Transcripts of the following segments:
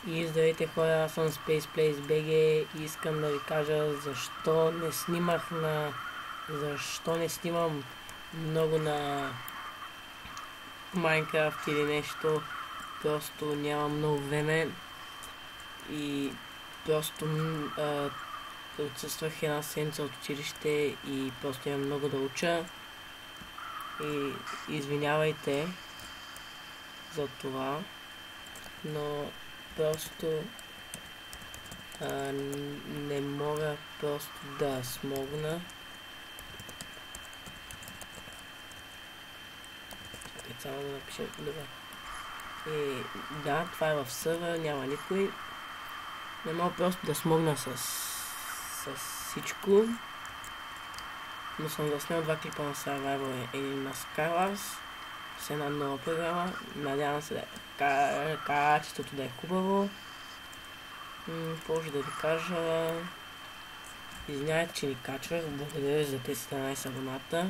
И здравейте хора, аз съм SpacePlaceBG и искам да ви кажа защо не снимам много на Minecraft или нещо. Просто нямам много време и просто отсъствах една седмица от училище и просто имам много да уча. И извинявайте за това, но просто не мога просто да смогна. Чакай само да напиша. Добре. И да, това е в сървър, няма никой. Не мога просто да смогна с всичко. Но съм заснел 2 клипа на Survivor и на Skywars с една нова програма. Надявам се качеството да е хубаво. Може да ви кажа, извинявайте, че ни качвах, благодаря за тези 17 абоната.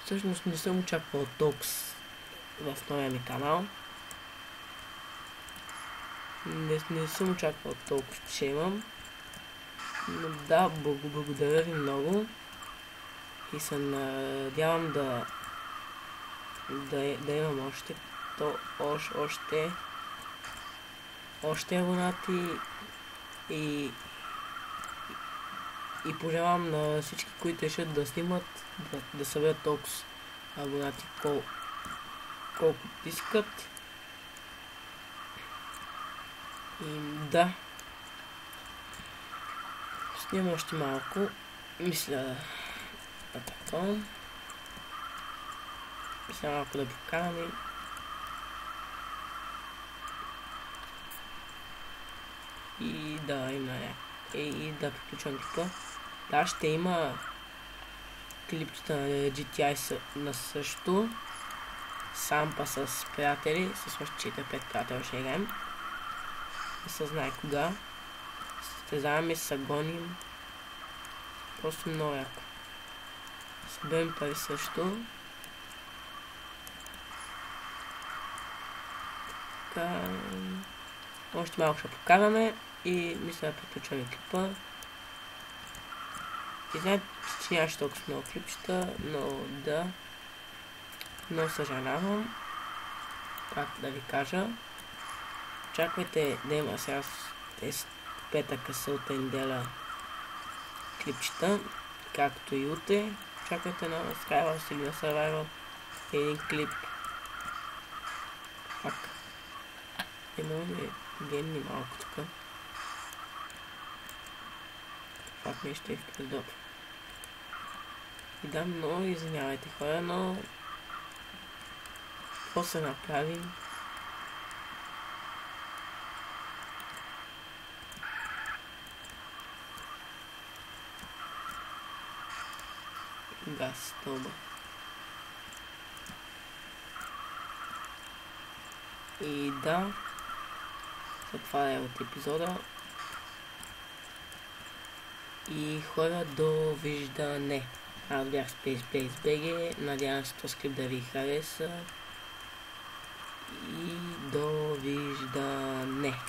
Всъщност не съм очаквал толкова в новия ми канал. Не съм очаквал толкова, че имам. Но да, благодаря ви много. И се надявам да имам още абонати и пожелавам на всички, които решат да снимат, да съберат толкова абонати, колко искат. И да, снимам още малко, мисля малко да покараме. И да, и да приключвам клипа. Да, ще има клипчета на GTI на също. Сам па с приятели, с още 4-5 приятели ще играем. Не се знае кога. Състезаваме се, гоним. Просто много яко. Съберем пари също. Така... Още малко ще покараме и мисля да приключваме клипа. И знаете, че нямаше толкова много клипчета, но да. Но съжалявам. Как да ви кажа. Очаквайте да има сега тези петъка, събота и неделя клипчета, както и утре. Очаквайте на Skywars или на Survivor един клип. Пак. Може да гемни малко тук. Пак нещо е в предоб. И да, много извинявайте хора, но какво се направим? Газ стълба. И да, това е от епизода. И хора, довиждане. Аз бях SpacePlaceBG. Надявам се този клип да ви хареса. И довиждане.